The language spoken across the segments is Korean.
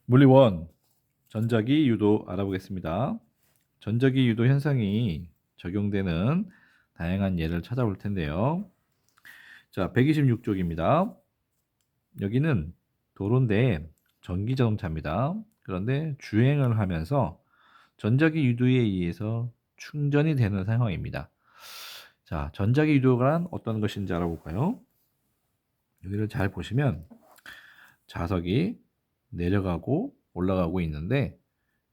물리원 전자기 유도 알아보겠습니다. 전자기 유도 현상이 적용되는 다양한 예를 찾아볼 텐데요. 자, 126쪽입니다. 여기는 도로인데 전기자동차입니다. 그런데 주행을 하면서 전자기 유도에 의해서 충전이 되는 상황입니다. 자, 전자기 유도가 어떤 것인지 알아볼까요? 여기를 잘 보시면 자석이 내려가고 올라가고 있는데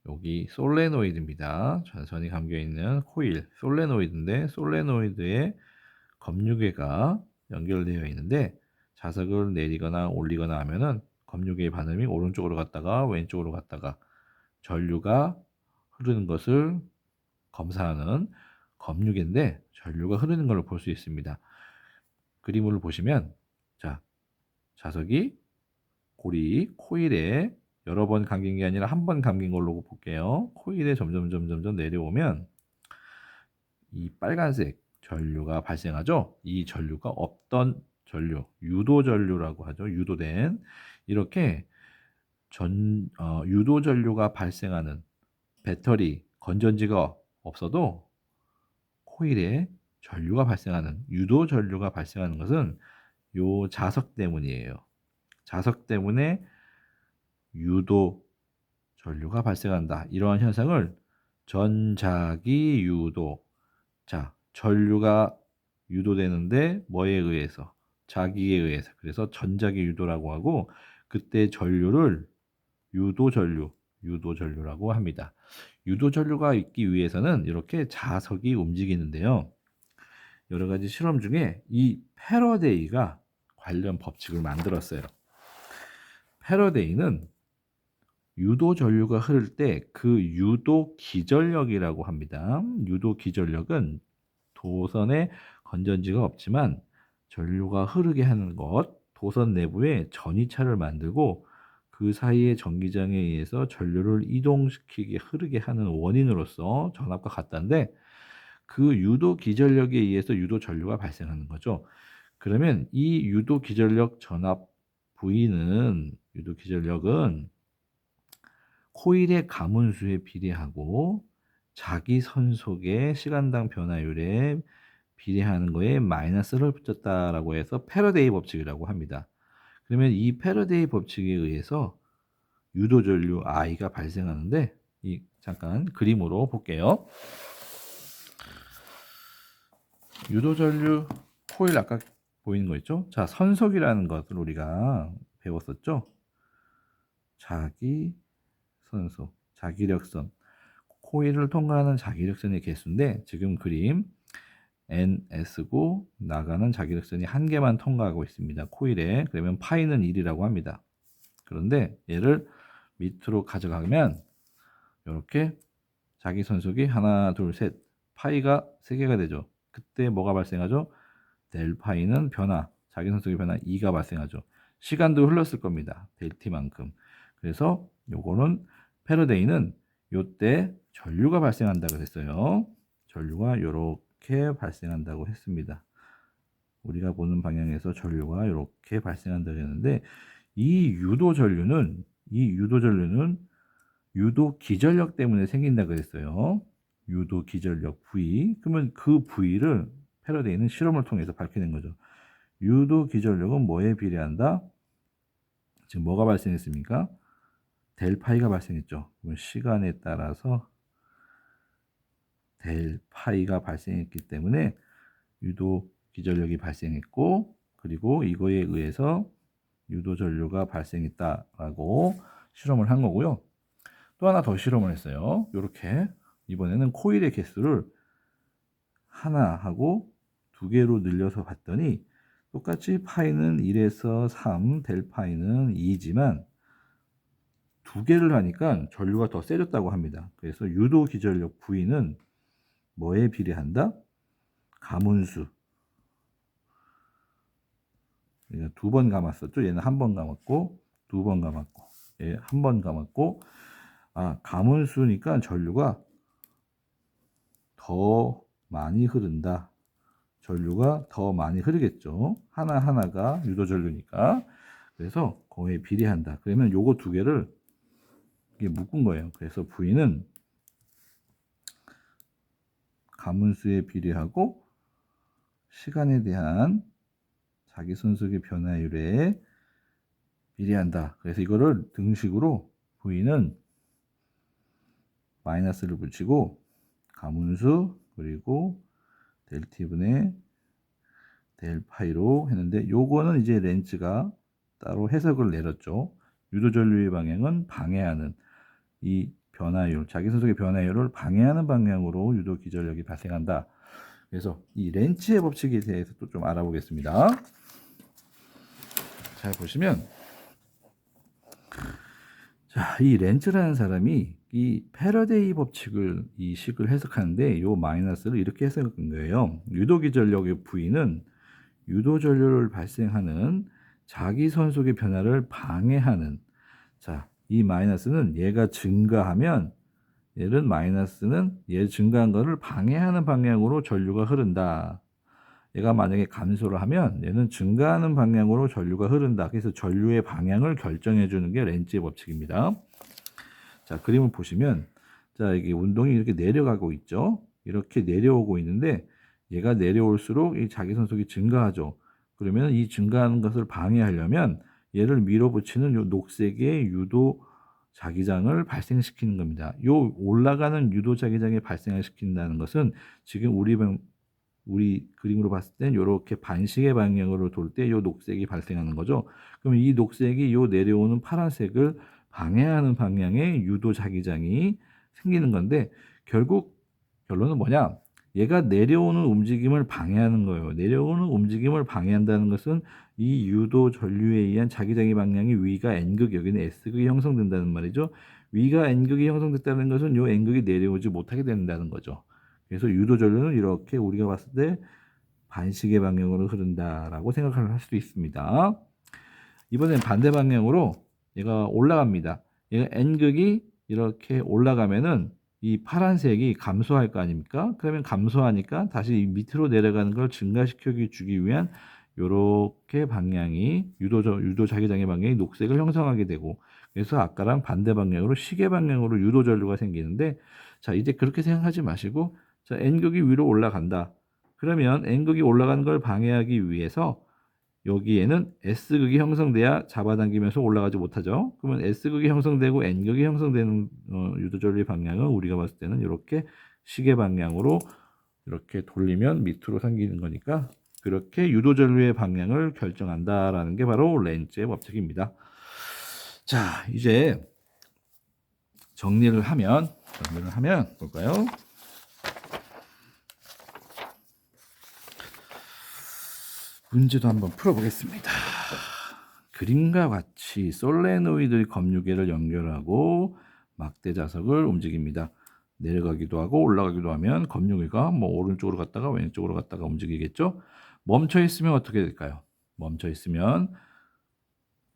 여기 솔레노이드입니다. 전선이 감겨 있는 코일 솔레노이드인데 솔레노이드에 검유계가 연결되어 있는데 자석을 내리거나 올리거나 하면은 검유계의 반음이 오른쪽으로 갔다가 왼쪽으로 갔다가 전류가 흐르는 것을 검사하는 검유계인데 전류가 흐르는 걸 볼 수 있습니다. 그림을 보시면 자, 자석이 고리 코일에 여러 번 감긴 게 아니라 한 번 감긴 걸로 볼게요. 코일에 점점 내려오면 이 빨간색 전류가 발생하죠. 이 전류가 없던 전류, 유도 전류라고 하죠. 유도된 이렇게 유도 전류가 발생하는 배터리 건전지가 없어도 코일에 전류가 발생하는 유도 전류가 발생하는 것은 요 자석 때문이에요. 자석 때문에 유도 전류가 발생한다. 이러한 현상을 전자기 유도. 자, 전류가 유도되는데 뭐에 의해서? 자기에 의해서. 그래서 전자기 유도라고 하고 그때 전류를 유도 전류라고 합니다. 유도 전류가 있기 위해서는 이렇게 자석이 움직이는데요. 여러 가지 실험 중에 이 패러데이가 관련 법칙을 만들었어요. 패러데이는 유도 전류가 흐를 때 그 유도 기전력이라고 합니다. 유도 기전력은 도선에 건전지가 없지만 전류가 흐르게 하는 것, 도선 내부에 전이차를 만들고 그 사이의 전기장에 의해서 전류를 이동시키게 흐르게 하는 원인으로서 전압과 같다는데 그 유도 기전력에 의해서 유도 전류가 발생하는 거죠. 그러면 이 유도 기전력 전압 V는 유도 기전력은 코일의 가문수에 비례하고 자기 선속의 시간당 변화율에 비례하는 거에 마이너스를 붙였다라고 해서 패러데이 법칙이라고 합니다. 그러면 이 패러데이 법칙에 의해서 유도전류 I가 발생하는데 잠깐 그림으로 볼게요. 유도전류 코일 아까 보이는 거 있죠? 자, 선속이라는 것을 우리가 배웠었죠? 자기 선속, 자기력선. 코일을 통과하는 자기력선의 개수인데 지금 그림 NS고 나가는 자기력선이 한 개만 통과하고 있습니다. 코일에. 그러면 파이는 1이라고 합니다. 그런데 얘를 밑으로 가져가면 이렇게 자기 선속이 하나, 둘, 셋, 파이가 3개가 되죠. 그때 뭐가 발생하죠? 델 파이는 변화, 자기 선속의 변화 2가 발생하죠. 시간도 흘렀을 겁니다. 델 t만큼. 그래서 요거는 패러데이는 요때 전류가 발생한다고 했어요. 전류가 이렇게 발생한다고 했습니다. 우리가 보는 방향에서 전류가 이렇게 발생한다고 했는데 이 유도 전류는 유도 기전력 때문에 생긴다 그랬어요. 유도 기전력 V. 그러면 그 V를 패러데이는 실험을 통해서 밝혀낸 거죠. 유도 기전력은 뭐에 비례한다? 지금 뭐가 발생했습니까? 델 파이가 발생했죠. 그러면 시간에 따라서 델 파이가 발생했기 때문에 유도 기전력이 발생했고 그리고 이거에 의해서 유도 전류가 발생했다라고 실험을 한 거고요. 또 하나 더 실험을 했어요. 이렇게 이번에는 코일의 개수를 하나 하고 2개로 늘려서 봤더니 똑같이 파이는 1에서 3, 델 파이는 2지만 2개를 하니까 전류가 더 세졌다고 합니다. 그래서 유도 기전력 V는 뭐에 비례한다? 가문수. 그러니까 2번 감았었죠. 얘는 한 번 감았고 2번 감았고 얘 한 번 감았고 가문수니까 전류가 더 많이 흐른다. 전류가 더 많이 흐르겠죠. 하나하나가 유도 전류니까. 그래서 거기에 비례한다. 그러면 요거 2개를 이게 묶은 거예요. 그래서 V는 가문수에 비례하고 시간에 대한 자기선속의 변화율에 비례한다. 그래서 이거를 등식으로 V는 마이너스를 붙이고 가문수 그리고 델 t분의 델 파이로 했는데, 요거는 이제 렌츠가 따로 해석을 내렸죠. 유도 전류의 방향은 방해하는 이 변화율, 자기선속의 변화율을 방해하는 방향으로 유도 기전력이 발생한다. 그래서 이 렌츠의 법칙에 대해서 또 좀 알아보겠습니다. 잘 보시면, 자, 이 렌츠라는 사람이 이 패러데이 법칙을 이 식을 해석하는데, 요 마이너스를 이렇게 해석한 거예요. 유도 기전력의 V는 유도 전류를 발생하는 자기선속의 변화를 방해하는, 자, 이 마이너스는 얘가 증가하면 얘는 마이너스는 얘 증가한 거를 방해하는 방향으로 전류가 흐른다. 얘가 만약에 감소를 하면 얘는 증가하는 방향으로 전류가 흐른다. 그래서 전류의 방향을 결정해 주는 게 렌츠의 법칙입니다. 자, 그림을 보시면, 자, 이게 운동이 이렇게 내려가고 있죠. 이렇게 내려오고 있는데 얘가 내려올수록 이 자기선속이 증가하죠. 그러면 이 증가하는 것을 방해하려면 얘를 밀어붙이는 요 녹색의 유도 자기장을 발생시키는 겁니다. 요 올라가는 유도 자기장에 발생을 시킨다는 것은 지금 우리 그림으로 봤을 땐 이렇게 반시계 방향으로 돌 때 요 녹색이 발생하는 거죠. 그럼 이 녹색이 요 내려오는 파란색을 방해하는 방향의 유도 자기장이 생기는 건데, 결국 결론은 뭐냐? 얘가 내려오는 움직임을 방해하는 거예요. 내려오는 움직임을 방해한다는 것은 이 유도 전류에 의한 자기장의 방향이 위가 N극, 여기는 S극이 형성된다는 말이죠. 위가 N극이 형성됐다는 것은 요 N극이 내려오지 못하게 된다는 거죠. 그래서 유도 전류는 이렇게 우리가 봤을 때 반시계 방향으로 흐른다라고 생각을 할 수도 있습니다. 이번엔 반대 방향으로 얘가 올라갑니다. 얘가 N극이 이렇게 올라가면은 이 파란색이 감소할 거 아닙니까? 그러면 감소하니까 다시 밑으로 내려가는 걸 증가시켜 주기 위한 요렇게 방향이 유도 자기장의 방향이 녹색을 형성하게 되고, 그래서 아까랑 반대 방향으로 시계 방향으로 유도 전류가 생기는데, 자, 이제 그렇게 생각하지 마시고, 자, N극이 위로 올라간다. 그러면 N극이 올라가는 걸 방해하기 위해서 여기에는 S극이 형성돼야 잡아당기면서 올라가지 못하죠. 그러면 S극이 형성되고 N극이 형성되는 유도전류의 방향은 우리가 봤을 때는 이렇게 시계 방향으로 이렇게 돌리면 밑으로 생기는 거니까, 그렇게 유도전류의 방향을 결정한다라는 게 바로 렌츠의 법칙입니다. 자, 이제 정리를 하면 볼까요? 문제도 한번 풀어보겠습니다. 그림과 같이 솔레노이드 검유계를 연결하고 막대 자석을 움직입니다. 내려가기도 하고 올라가기도 하면 검유계가 뭐 오른쪽으로 갔다가 왼쪽으로 갔다가 움직이겠죠. 멈춰 있으면 어떻게 될까요? 멈춰 있으면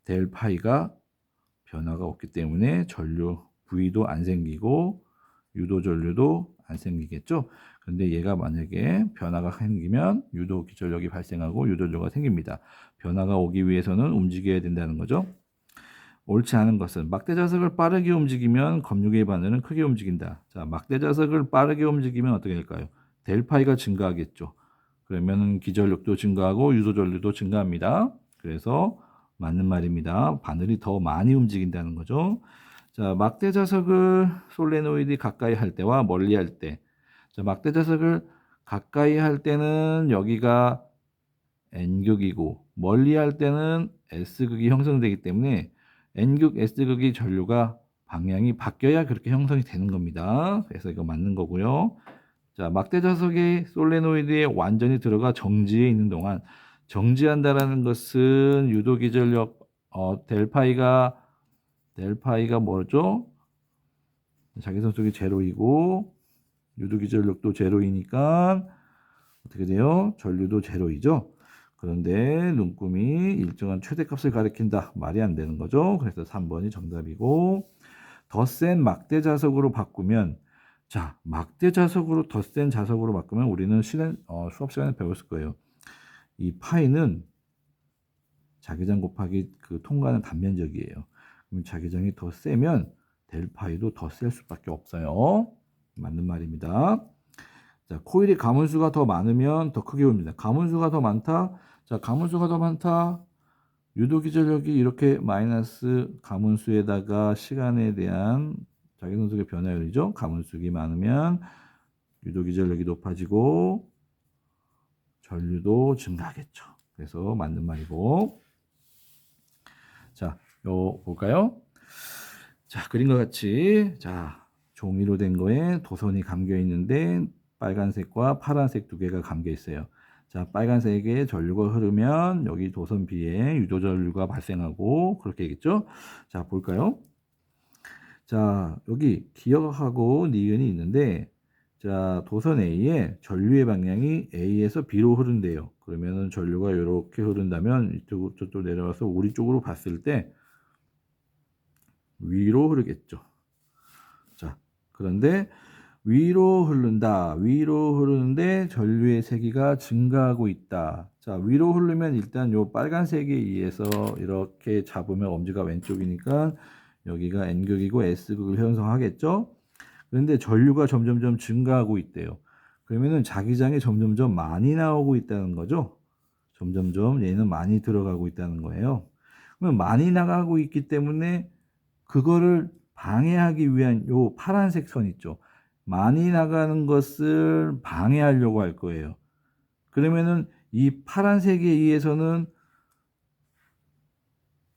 델 파이가 변화가 없기 때문에 전류 V도 안 생기고 유도 전류도 안 생기겠죠. 근데 얘가 만약에 변화가 생기면 유도 기전력이 발생하고 유도전류가 생깁니다. 변화가 오기 위해서는 움직여야 된다는 거죠. 옳지 않은 것은 막대 자석을 빠르게 움직이면 검유계의 바늘은 크게 움직인다. 자, 막대 자석을 빠르게 움직이면 어떻게 될까요? 델 파이가 증가하겠죠. 그러면 기전력도 증가하고 유도 전류도 증가합니다. 그래서 맞는 말입니다. 바늘이 더 많이 움직인다는 거죠. 자, 막대 자석을 솔레노이드 가까이 할 때와 멀리 할 때. 자, 막대 자석을 가까이 할 때는 여기가 N극이고 멀리 할 때는 S극이 형성되기 때문에 N극, S극의 전류가 방향이 바뀌어야 그렇게 형성이 되는 겁니다. 그래서 이거 맞는 거고요. 자, 막대 자석이 솔레노이드에 완전히 들어가 정지해 있는 동안, 정지한다라는 것은 유도 기전력 델파이가 뭐죠? 자기선속이 제로이고 유도 기전력도 제로이니까 어떻게 돼요? 전류도 제로이죠. 그런데 눈금이 일정한 최대값을 가리킨다. 말이 안 되는 거죠. 그래서 3번이 정답이고, 더 센 막대 자석으로 바꾸면, 자, 막대 자석으로 더 센 자석으로 바꾸면 우리는 수업 시간에 배웠을 거예요. 이 파이는 자기장 곱하기 그 통과는 단면적이에요. 그럼 자기장이 더 세면 델 파이도 더 셀 수밖에 없어요. 맞는 말입니다. 자, 코일이 가문수가 더 많으면 더 크게 옵니다. 가문수가 더 많다. 자, 가문수가 더 많다. 유도기전력이 이렇게 마이너스 가문수에다가 시간에 대한 자기선속의 변화율이죠. 가문수가 많으면 유도기전력이 높아지고 전류도 증가하겠죠. 그래서 맞는 말이고. 자, 요 볼까요? 자, 그림과 같이 자, 종이로 된 거에 도선이 감겨 있는데 빨간색과 파란색 두 개가 감겨 있어요. 자, 빨간색에 전류가 흐르면 여기 도선 B에 유도 전류가 발생하고 그렇게 되겠죠? 자, 볼까요? 자, 여기 기역하고 니은이 있는데 자, 도선 A에 전류의 방향이 A에서 B로 흐른대요. 그러면은 전류가 이렇게 흐른다면 이쪽 저쪽 내려와서 우리 쪽으로 봤을 때 위로 흐르겠죠. 자, 그런데 위로 흐른다. 위로 흐르는데 전류의 세기가 증가하고 있다. 자, 위로 흐르면 일단 요 빨간색에 의해서 이렇게 잡으면 엄지가 왼쪽이니까 여기가 N극이고 S극을 형성하겠죠. 그런데 전류가 점점점 증가하고 있대요. 그러면은 자기장이 점점점 많이 나오고 있다는 거죠. 점점점 얘는 많이 들어가고 있다는 거예요. 그러면 많이 나가고 있기 때문에 그거를 방해하기 위한 요 파란색 선 있죠. 많이 나가는 것을 방해하려고 할 거예요. 그러면은 이 파란색에 의해서는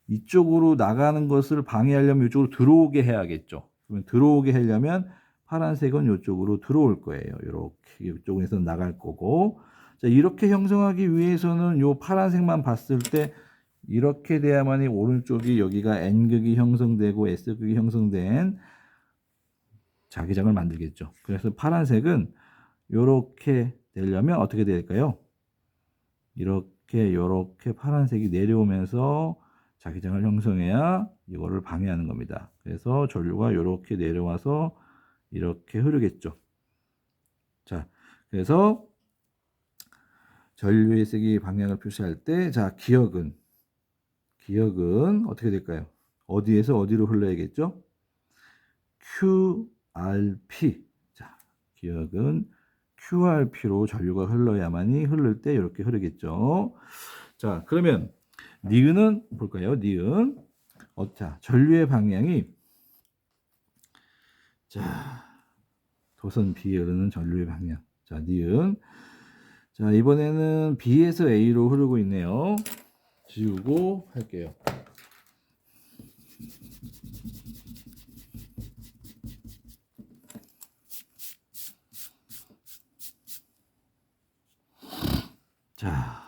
이쪽으로 나가는 것을 방해하려면 이쪽으로 들어오게 해야겠죠. 그러면 들어오게 하려면 파란색은 이쪽으로 들어올 거예요. 이렇게 이쪽에서 나갈 거고. 자, 이렇게 형성하기 위해서는 요 파란색만 봤을 때 이렇게 돼야만이 오른쪽이 여기가 N극이 형성되고 S극이 형성된 자기장을 만들겠죠. 그래서 파란색은 이렇게 되려면 어떻게 될까요? 이렇게 파란색이 내려오면서 자기장을 형성해야 이거를 방해하는 겁니다. 그래서 전류가 이렇게 내려와서 이렇게 흐르겠죠. 자, 그래서 전류의 세기 방향을 표시할 때, 자, 기역은 어떻게 될까요? 어디에서 어디로 흘러야겠죠? QRP. 자, 기역은 QRP로 전류가 흘러야만이 흐를 때 이렇게 흐르겠죠. 자, 그러면 니은은 볼까요? 니은. 자, 전류의 방향이 자, 도선 B에 흐르는 전류의 방향. 자, 니은. 자, 이번에는 B에서 A로 흐르고 있네요. 지우고 할게요. 자,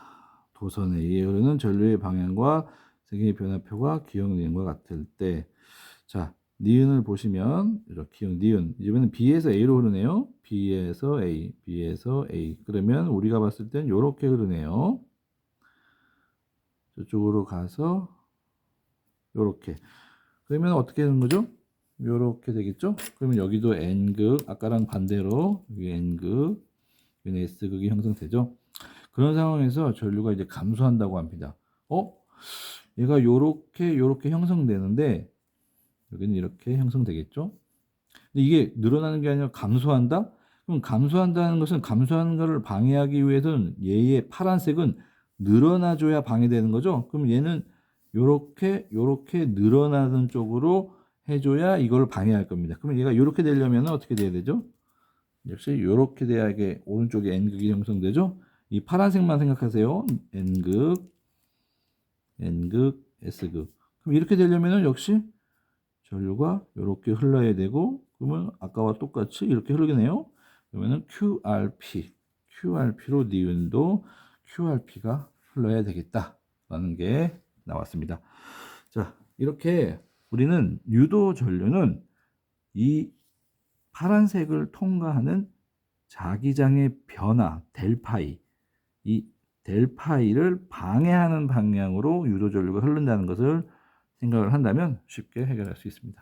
도선 A에 흐르는 전류의 방향과 세기의 변화표가 기역 니은과 같을 때, 자, 니은을 보시면 이렇게 기역 니은 이번엔 B에서 A로 흐르네요. B에서 A, B에서 A. 그러면 우리가 봤을 땐 이렇게 흐르네요. 저쪽으로 가서 이렇게. 그러면 어떻게 되는 거죠? 이렇게 되겠죠? 그러면 여기도 N극, 아까랑 반대로 여기 N극, 여기 S극이 형성되죠? 그런 상황에서 전류가 이제 감소한다고 합니다. 얘가 요렇게 형성되는데 여기는 이렇게 형성되겠죠? 근데 이게 늘어나는 게 아니라 감소한다? 그럼 감소한다는 것은 감소하는 것을 방해하기 위해서는 얘의 파란색은 늘어나줘야 방해되는 거죠? 그럼 얘는 요렇게 늘어나는 쪽으로 해줘야 이걸 방해할 겁니다. 그럼 얘가 요렇게 되려면 어떻게 돼야 되죠? 역시 요렇게 돼야 이게 오른쪽에 N극이 형성되죠? 이 파란색만 생각하세요. N극, S극. 그럼 이렇게 되려면 역시 전류가 이렇게 흘러야 되고, 그러면 아까와 똑같이 이렇게 흐르겠네요. 그러면은 QRP로 니은도 QRP가 흘러야 되겠다라는 게 나왔습니다. 자, 이렇게 우리는 유도 전류는 이 파란색을 통과하는 자기장의 변화, 델파이, 이 델파이를 방해하는 방향으로 유도 전류가 흐른다는 것을 생각을 한다면 쉽게 해결할 수 있습니다.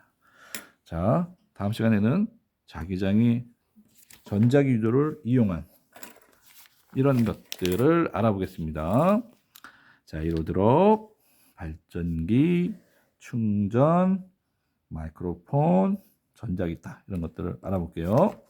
자, 다음 시간에는 자기장이 전자기 유도를 이용한 이런 것들을 알아보겠습니다. 자, 예를 들어 발전기, 충전, 마이크로폰, 전자기타 이런 것들을 알아볼게요.